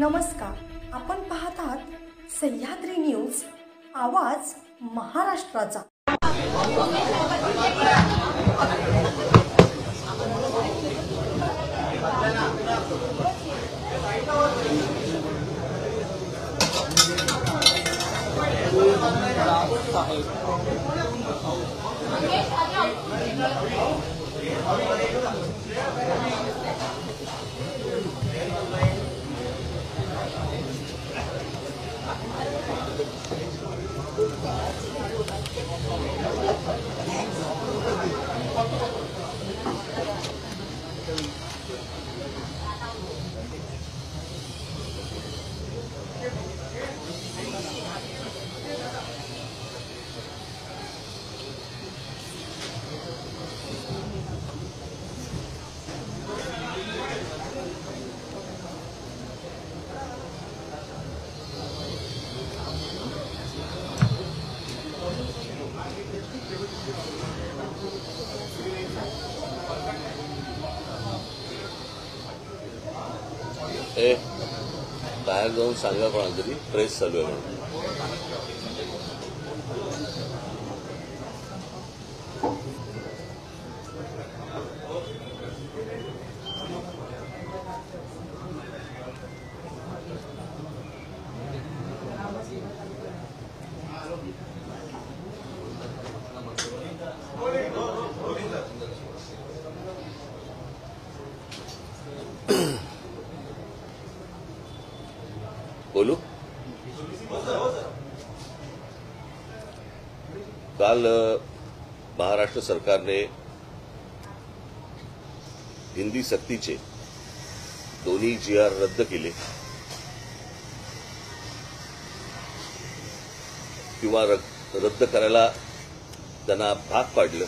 नमस्कार, आपण पाहत आहात सह्याद्री न्यूज, आवाज महाराष्ट्राचा। बाहेर जाऊन सांगा कोणाला तरी प्रेस चालू आहे म्हणून। बोलू? काल महाराष्ट्र सरकारने हिंदी सक्तीचे दोन्ही GR रद्द केले किंवा रद्द करायला त्यांना भाग पाडलं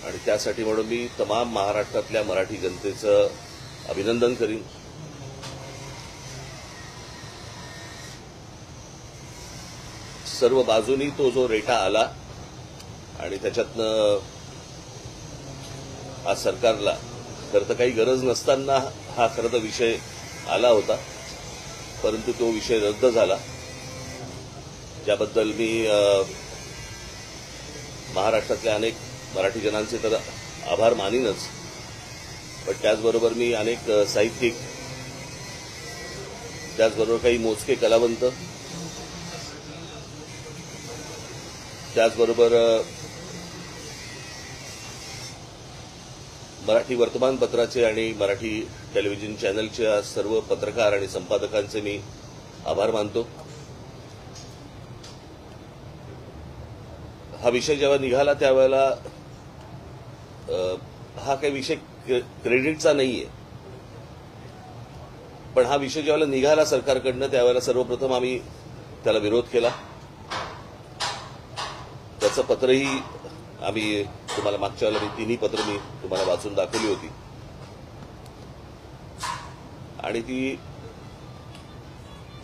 आणि त्यासाठी म्हणून मी तमाम महाराष्ट्रातल्या मराठी जनतेचं अभिनंदन करीन। सर्व बाजूनी तो जो रेटा आला आणि त्याच्यातनं आज सरकारला खरं तर काही गरज नसताना हा खरं तर विषय आला होता, परंतु तो विषय रद्द झाला, ज्याबद्दल मी महाराष्ट्रातल्या अनेक मराठी जनांचे तर आभार मानीनच, पण त्याचबरोबर मी अनेक साहित्यिक, त्याचबरोबर काही मोजके कलावंत, त्याचबरोबर मराठी वर्तमानपत्राचे आणि मराठी टेलिव्हिजन चॅनलच्या सर्व पत्रकार आणि संपादकांचे मी आभार मानतो। हा विषय जेव्हा निघाला त्यावेळेला हा काही विषय क्रेडिटचा नाहीये, पण हा विषय ज्यावेळेला निघाला सरकारकडनं त्यावेळेला सर्वप्रथम आम्ही त्याला विरोध केला। त्याचं पत्रही आम्ही तुम्हाला मागच्या वेळेला तिन्ही पत्र मी तुम्हाला वाचून दाखवली होती आणि ती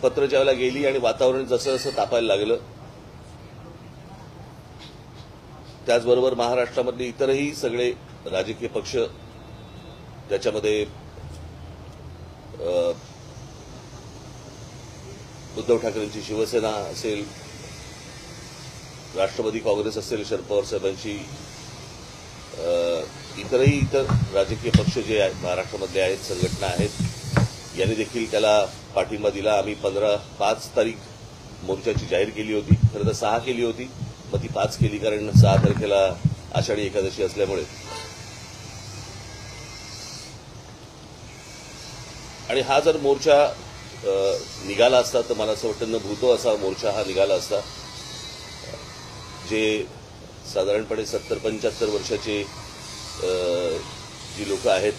पत्र ज्यावेळेला गेली आणि वातावरण जसं जसं तापायला लागलं, त्याचबरोबर महाराष्ट्रामधले इतरही सगळे राजकीय पक्ष त्याच्यामध्ये उद्धव ठाकरेंची शिवसेना असेल, राष्ट्रवादी काँग्रेस असेल, शरद पवार साहेबांची इतर राजकीय पक्ष जे महाराष्ट्रामधले आहेत, संघटना आहेत, यांनी देखील त्याला पाठिंबा दिला। आम्ही 5 तारीख मोर्चाची जाहीर केली होती, खरं तर 6 केली होती, मग ती 5 केली कारण 6 तारखेला आषाढी एकादशी असल्यामुळे। आणि हा जर मोर्चा निघाला असता तर मला असं वाटतं न भूतो असा मोर्चा हा निघाला असता। जे साधारणपणे 70-75 वर्षाचे जी लोक आहेत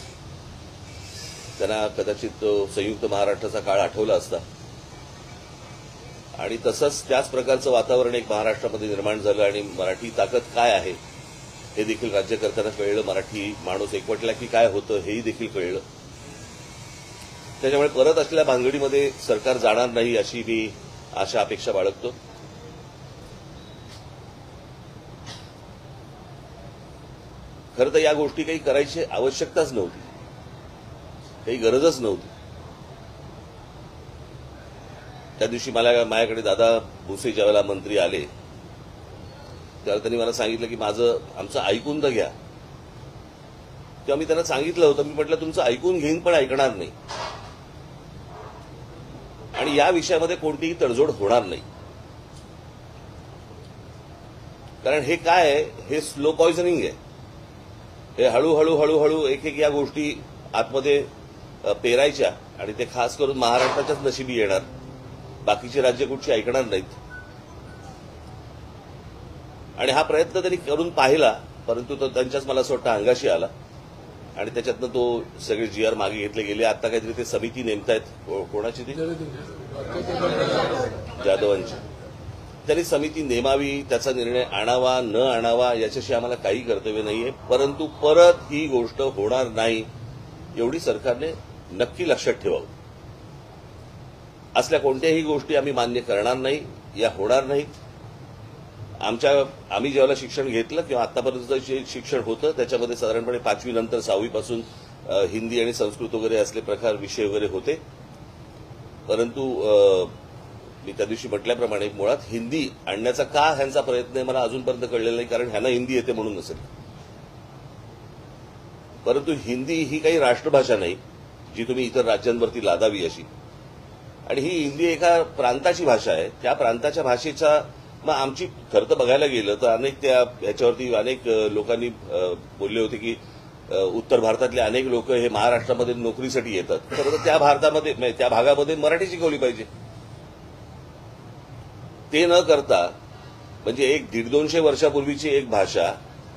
त्यांना कदाचित संयुक्त महाराष्ट्राचा काळ आठवला असता आणि तसंच त्याच प्रकारचं वातावरण एक महाराष्ट्रामध्ये निर्माण झालं आणि मराठी ताकद काय आहे हे देखील राज्यकर्त्यांना कळलं, मराठी माणूस एकवटला की काय होतं हेही देखील कळलं। त्याच्यामुळे परत असलेल्या भानगडीमध्ये सरकार जाणार नाही अशी मी आशा अपेक्षा बाळगतो। खरं तर या गोष्टी काही करायची आवश्यकताच नव्हती, काही गरजच नव्हती। त्या दिवशी माझ्याकडे दादा भुसे ज्यावेळेला मंत्री आले त्यावेळेला त्यांनी मला सांगितलं की आमचं ऐकून तर घ्या. तेव्हा मी त्यांना सांगितलं होतं, मी म्हटलं तुमचं ऐकून घेईन पण ऐकणार नाही आणि या विषयामध्ये कोणतीही तडजोड होणार नाही. कारण हे काय आहे, हे स्लो पॉइझनिंग आहे. हे हळूहळू हळूहळू एक एक या गोष्टी आतमध्ये पेरायच्या आणि ते खास करून महाराष्ट्राच्याच नशिबी येणार. बाकीची राज्य कुठची ऐकणार नाहीत. आणि हा प्रयत्न त्यांनी करून पाहिला, परंतु तो त्यांच्याच मला असं वाटतं अंगाशी आला आणि त्याच्यातनं तो सगळे GR मागे घेतले गेले. आता काहीतरी ते समिती नेमतायत, कोणाची ती जाधवांची. त्यांनी समिती नेमावी, त्याचा निर्णय आणावा न आणावा याच्याशी आम्हाला काही कर्तव्य नाहीये, परंतु परत ही गोष्ट होणार नाही एवढी सरकारने नक्की लक्षात ठेवावं. असल्या कोणत्याही गोष्टी आम्ही मान्य करणार नाही, या होणार नाहीत. आम्ही ज्यावेळेला शिक्षण घेतलं किंवा आतापर्यंत जे शिक्षण होतं त्याच्यामध्ये साधारणपणे 5वी नंतर 6वी पासून हिंदी आणि संस्कृत वगैरे असले प्रकार विषय वगैरे होते. परंतु मी त्या दिवशी म्हटल्याप्रमाणे मुळात हिंदी आणण्याचा का ह्यांचा प्रयत्न आहे मला अजूनपर्यंत कळलेला नाही, कारण ह्यांना हिंदी येते म्हणून नसेल. परंतु हिंदी ही काही राष्ट्रभाषा नाही जी तुम्ही इतर राज्यांवरती लादावी अशी. आणि ही हिंदी एका प्रांताची भाषा आहे. त्या प्रांताच्या भाषेचा मग आमची खरं तर बघायला गेलं तर ह्याच्यावरती अनेक लोकांनी बोलले होते की उत्तर भारतातले अनेक लोक हे महाराष्ट्रामध्ये नोकरीसाठी येतात. खरं तर त्या भागामध्ये मराठी शिकवली पाहिजे. ते न करता म्हणजे 100-150 वर्षापूर्वीची एक भाषा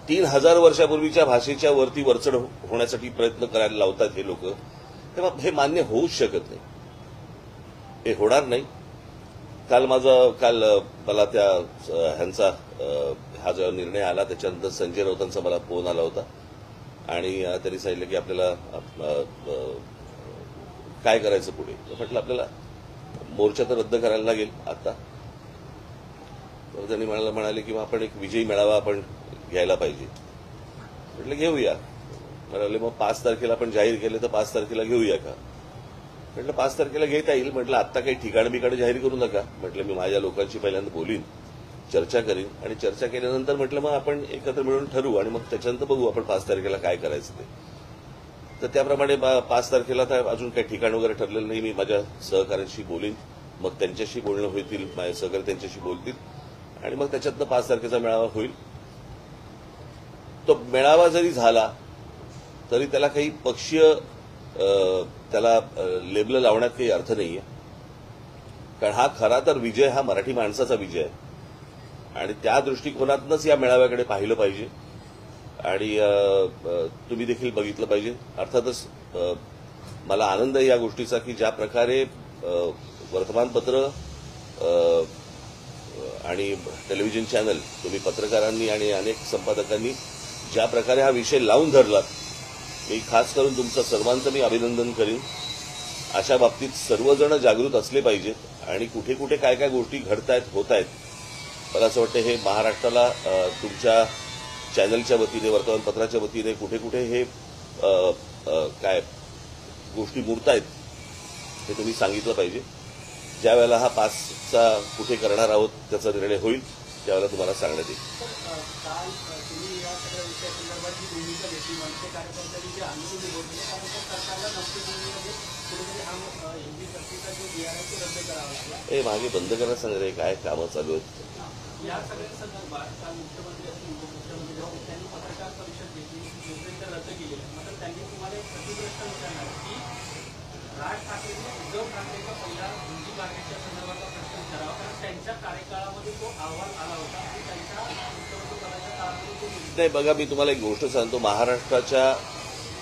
3000 वर्षापूर्वीच्या भाषेच्या वरती वरचढ होण्यासाठी प्रयत्न करायला लावतात हे लोक. तेव्हा हे मान्य होऊच शकत नाही, हे होणार नाही. काल मला त्या ह्यांचा हा जो निर्णय आला त्याच्यानंतर संजय राऊतांचा मला फोन आला होता आणि त्यांनी सांगितलं की आपल्याला काय करायचं पुढे. म्हटलं आपल्याला मोर्चा तर रद्द करायला लागेल आता. तर त्यांनी म्हणाले की आपण एक विजयी मेळावा आपण घ्यायला पाहिजे. म्हटलं घेऊया. म्हणाले मग 5 तारखेला आपण जाहीर केले तर 5 तारखेला घेऊया का. म्हटलं 5 तारखेला घेता येईल. म्हटलं आत्ता काही ठिकाण बिकाणं जाहीर करू नका. म्हटलं मी माझ्या लोकांशी पहिल्यांदा बोलीन, चर्चा करीन आणि चर्चा केल्यानंतर म्हटलं मग आपण एकत्र मिळून ठरवू आणि मग त्याच्यानंतर बघू आपण 5 तारखेला काय करायचं ते. तर त्याप्रमाणे 5 तारखेला तर अजून काही ठिकाण वगैरे ठरलेलं नाही. मी माझ्या सहकाऱ्यांशी बोलीन, मग त्यांच्याशी बोलणं होईल, माझे सहकारी त्यांच्याशी बोलतील आणि मग त्याच्यातनं 5 तारखेचा मेळावा होईल. तो मेळावा जरी झाला तरी त्याला काही पक्षीय त्याला लेबल लावण्यात काही अर्थ नाहीये. कारण हा खरा तर विजय हा मराठी माणसाचा विजय आहे आणि त्या दृष्टिकोनातूनच या मेळाव्याकडे पाहिलं पाहिजे आणि तुम्ही देखील बघितलं पाहिजे. अर्थातच मला आनंद आहे या गोष्टीचा की ज्या प्रकारे वर्तमानपत्र आणि टेलिव्हिजन चॅनल, तुम्ही पत्रकारांनी आणि अनेक संपादकांनी ज्या प्रकारे हा विषय लावून धरलात, मी खास करून तुमचं सर्वांचं मी अभिनंदन करीन. अशा बाबतीत सर्वजण जागृत असले पाहिजेत आणि कुठे कुठे काय काय गोष्टी घडतायत होत आहेत. मला असं वाटतं हे महाराष्ट्राला तुमच्या चॅनलच्या वतीने, वर्तमानपत्राच्या वतीने कुठे कुठे हे काय गोष्टी मुरतायत हे तुम्ही सांगितलं पाहिजे. ज्या वेळेला हा 5चा कुठे करणार आहोत त्याचा निर्णय होईल त्यावेळेला तुम्हाला सांगण्यात येईल. काल तुम्ही या सगळ्या विषयासंदर्भात जी भूमिका घेतली, मनसे कार्यकर्त्यांनी जे आंदोलन उभवले, त्यानंतर सरकारला नक्की कुठेतरी हा हिंदी सक्तीचा जो GR आहे तो रद्द करावा लागला. हे मागे बंद करायला सांगणार काय कामं चालू आहेत. या सगळ्या संदर्भात काल मुख्यमंत्री असतील, उपमुख्यमंत्री जेव्हा त्यांनी पत्रकार परिषद घेतली, जोपर्यंत रद्द केलेलं मात्र त्यांनी तुम्हाला एक प्रतिप्रश्न विचारणार की राज ठाकरेंनी उद्धव ठाकरेंचा पहिला हिंदी मार्केटच्या संदर्भातला प्रश्न विचारावा, कारण त्यांच्या कार्यकाळामध्ये तो अहवाल आला होता आणि त्यांच्या मुख्यमंत्री पदाच्या काळामध्ये तो नाही. बघा, मी तुम्हाला एक गोष्ट सांगतो. महाराष्ट्राच्या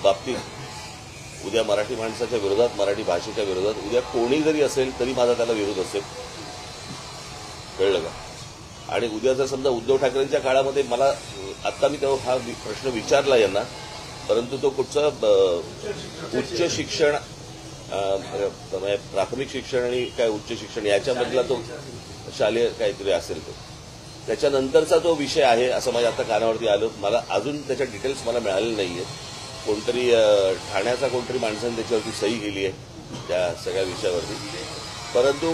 बाबतीत उद्या मराठी माणसाच्या विरोधात, मराठी भाषेच्या विरोधात उद्या कोणी जरी असेल तरी माझा त्याला विरोध असेल, कळलं का. आणि उद्या जर समजा उद्धव ठाकरेंच्या काळामध्ये मला आत्ता मी तेव्हा हा प्रश्न विचारला यांना, परंतु तो कुठचा उच्च शिक्षण, प्राथमिक शिक्षण आणि काय उच्च शिक्षण याच्यामधला तो शालेय काहीतरी असेल, तो त्याच्यानंतरचा तो विषय आहे असं माझ्या आता कानावरती आलं. मला अजून त्याच्या डिटेल्स मला मिळाले नाहीये. कोणतरी ठाण्याचा कोणतरी माणसाने त्याच्यावरती सही केली आहे त्या सगळ्या विषयावरती. परंतु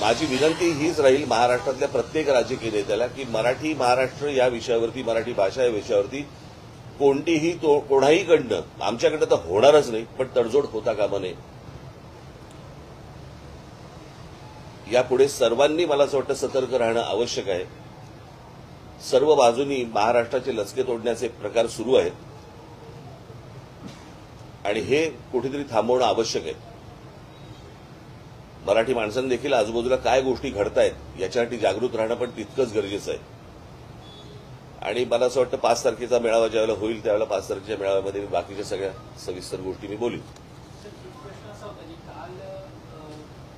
माझी विनंती हीच राहील महाराष्ट्रातल्या प्रत्येक राजकीय नेत्याला की मराठी महाराष्ट्र या विषयावरती, मराठी भाषा या विषयावरती कोणतीही कोणाहीकडनं, आमच्याकडनं तर होणारच नाही, पण तडजोड होता कामा नये. यापुढे सर्वांनी मला असं वाटतं सतर्क राहणं आवश्यक आहे. सर्व बाजूनी महाराष्ट्राचे लचके तोडण्याचे प्रकार सुरू आहेत आणि हे कुठेतरी थांबवणं आवश्यक आहे. मराठी माणसांनी देखील आजूबाजूला काय गोष्टी घडतायत याच्यासाठी जागृत राहणं पण तितकंच गरजेचं आहे. आणि मला असं वाटतं 5 तारखेचा मेळावा ज्यावेळेला होईल त्यावेळेला 5 तारखेच्या मेळाव्यामध्ये मी बाकीच्या सगळ्या सविस्तर गोष्टी मी बोलीन. प्रश्न असा होता की काल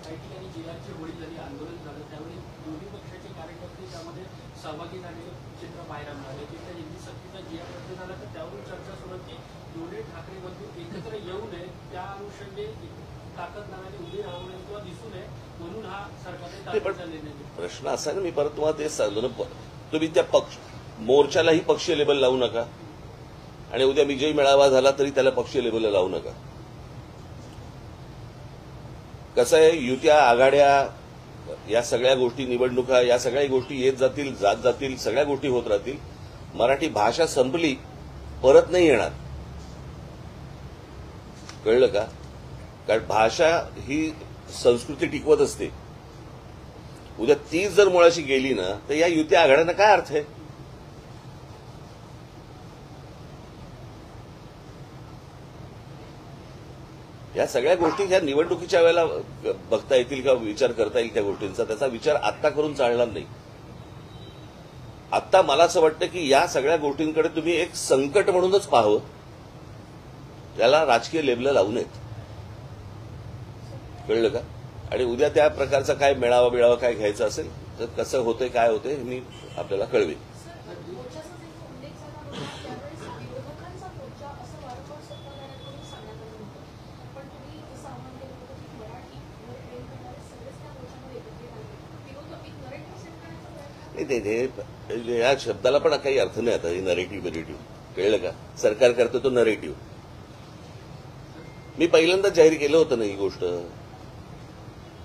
काही ठिकाणी जिल्ह्याची होळी झाली, आंदोलन झालं, त्यावेळी दोन्ही पक्षाचे कार्यकर्ते त्यामध्ये सहभागी झालेलं चित्र पाहायला मिळालं. तिथल्या हिंदी सक्तीचा जी रद्द झाला तर त्यावरून चर्चा सुरू होती की दोन्ही ठाकरे बंधू एकत्र येऊ नये, त्या अनुषंगे ताकद नावाने उभी राहू नये किंवा दिसू नये म्हणून हा सरकारने ताकदीचा निर्णय घेतला. प्रश्न असा आहे ना, मी परत तुम्हाला तेच सांगतो ना, तुम्ही त्या मोर्चालाही पक्षीय लेबल लावू नका आणि उद्या विजयी मेळावा झाला तरी त्याला पक्षीय लेबल लावू नका. कसं आहे, युत्या, आघाड्या, या सगळ्या गोष्टी, निवडणुका, या सगळ्या गोष्टी येत जातील, जात जातील, सगळ्या गोष्टी होत राहतील. मराठी भाषा संपली, परत नाही येणार. कळलं का? कारण भाषा ही संस्कृती टिकवत असते. उद्या तीच जर मुळाशी गेली ना तर या युत्या आघाड्यांना काय अर्थ आहे? या सगळ्या गोष्टी ह्या निवडणुकीच्या वेळेला बघता येतील का, विचार करता येईल त्या गोष्टींचा. त्याचा विचार आत्ता करून चालणार नाही. आत्ता मला असं वाटतं की या सगळ्या गोष्टींकडे तुम्ही एक संकट म्हणूनच पाहावं, त्याला राजकीय लेबल लावू नयेत. कळलं का? आणि उद्या त्या प्रकारचा काय मेळावा काय घ्यायचा असेल तर कसं होतंय, काय होतंय हे मी आपल्याला कळवेन. या शब्दाला पण काही अर्थ नाही आता, हे नरेटिव्ह. कळलं का? सरकार करतो तो नरेटिव्ह. मी पहिल्यांदा जाहीर केलं होतं ना ही गोष्ट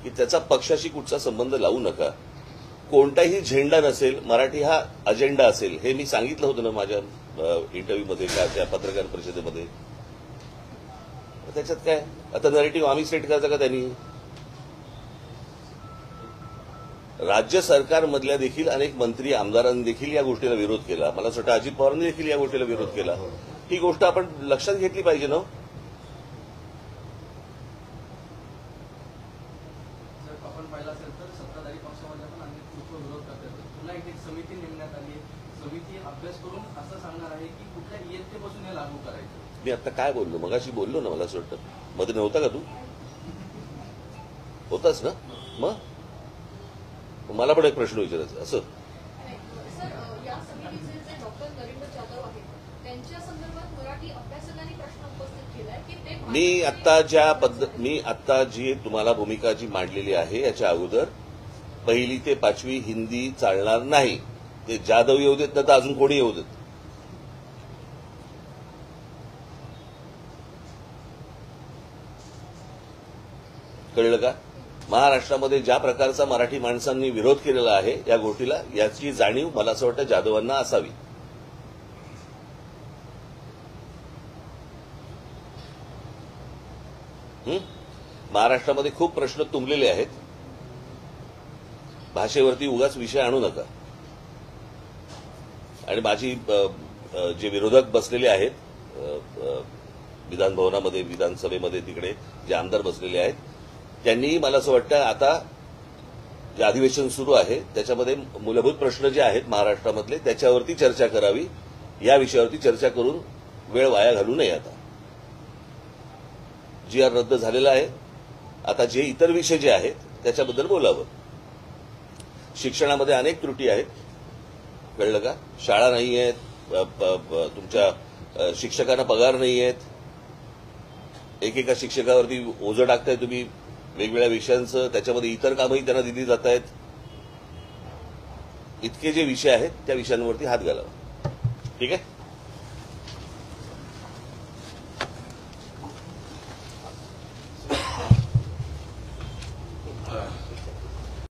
की त्याचा पक्षाशी कुठचा संबंध लावू नका. कोणताही झेंडा नसेल, मराठी हा अजेंडा असेल, हे मी सांगितलं होतं ना माझ्या इंटरव्ह्यूमध्ये, त्या पत्रकार परिषदेमध्ये. त्याच्यात काय आता नरेटिव्ह आम्ही सेट करायचा का त्यांनी? राज्य सरकारमधल्या देखील अनेक मंत्री, आमदारांनी देखील या गोष्टीला विरोध केला. मला असं वाटतं अजित पवारांनी देखील या गोष्टीला विरोध केला. ही गोष्ट आपण लक्षात घेतली पाहिजे ना. आपण पाहिलं असेल तर सत्ताधारी पक्षामध्ये पण अनेक लोक विरोध करतात. पुन्हा एक समिती नेमण्यात आली. समिती अभ्यास करून असं सांगणार आहे की कुठल्या इयत्तेपासून हे लागू करायचं. मी आता काय बोललो, मगाशी बोललो ना. मला असं वाटतं मध्ये नव्हता का तू? होताच ना. मग मला पण एक प्रश्न विचारायचा असं. सर, या समितीचे जे डॉक्टर नरेंद्र जाधव आहेत त्यांच्या संदर्भात मराठी अभ्यासकांनी प्रश्न उपस्थित केलाय की ते मी आता जी तुम्हाला भूमिका जी मांडलेली आहे याच्या अगोदर 1ली ते 5वी हिंदी चालणार नाही. ते जाधव येऊ देत ना तर अजून कोणी येऊ देत. कळलं का? महाराष्ट्रामध्ये ज्या प्रकारचा मराठी माणसांनी विरोध केलेला आहे या गोष्टीला, याची जाणीव मला असं वाटतं जाधवांना असावी. महाराष्ट्रामध्ये खूप प्रश्न तुंबलेले आहेत. भाषेवरती उगाच विषय आणू नका. आणि माझी जे विरोधक बसलेले आहेत विधान भवनामध्ये, विधानसभेमध्ये, तिकडे जे आमदार बसलेले आहेत, त्यांनी मला असं वाटतं आता जे अधिवेशन सुरू आहे त्याच्यामध्ये मूलभूत प्रश्न जे आहेत महाराष्ट्रामधले त्याच्यावरती चर्चा करावी. या विषयावरती चर्चा करून वेळ वाया घालू नये. आता GR रद्द झालेला आहे. आता जे इतर विषय जे आहेत त्याच्याबद्दल बोलावं. शिक्षणामध्ये अनेक त्रुटी आहेत. कळलं का? शाळा नाही आहेत, तुमच्या शिक्षकांना पगार नाही आहेत, एकेका शिक्षकावरती ओझं टाकताय तुम्ही वेगवेगळ्या विषयांचं, त्याच्यामध्ये इतर कामही त्यांना दिली जात आहेत. इतके जे विषय आहेत त्या विषयांवरती हात घालावा. ठीक आहे.